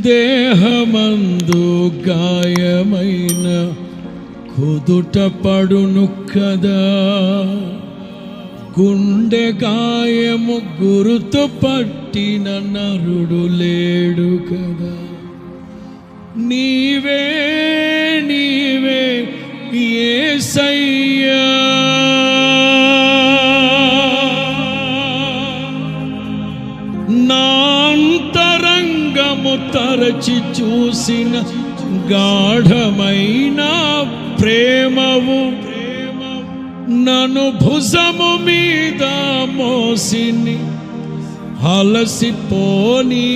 దేహమందు గాయమైన కుదుట పడును కదా, గుండె గాయము గురుతు పట్టిన నరుడు లేడు కదా. నీవే నీవే యేసయ్యా, నా అంతరంగము తరచి చూసిన గాఢమైన ప్రేమవు, నన్ను భుజము మీద మోసిని అలసిపోని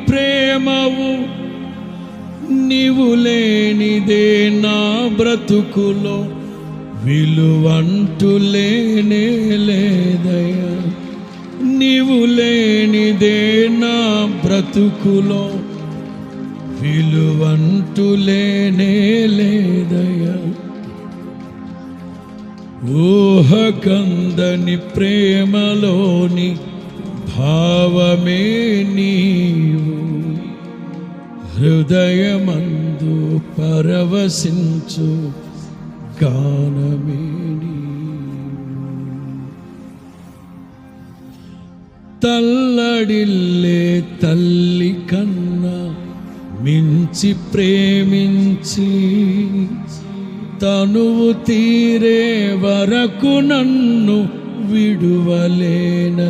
ప్రేమవు. నీవు లేనిదే నా బ్రతుకులో విలువంటూ లేనే లేదయ్యా. నీవు లేనిదే నా బ్రతుకులో విలువంటూ లేనే లేదయ్యా. ఊహకందని ప్రేమలోని భావమే నీవు, హృదయమందు పరవశించు గానమే నీవు. తల్లడిల్లే తల్లి కన్నా మించి ప్రేమించి, తనువు తీరే వరకు నన్ను విడువలేనంది.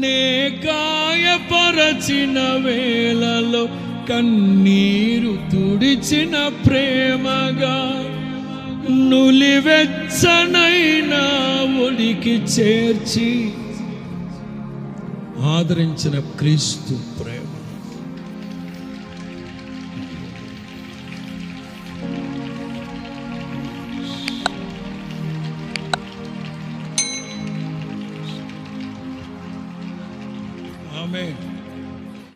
నే గాయపరచిన వేళలో కన్నీరు తుడిచిన ప్రేమగా, నులివెచ్చనైనా ఒడికి చేర్చి ఆదరించిన క్రీస్తు ప్రేమ. ఆమేన్.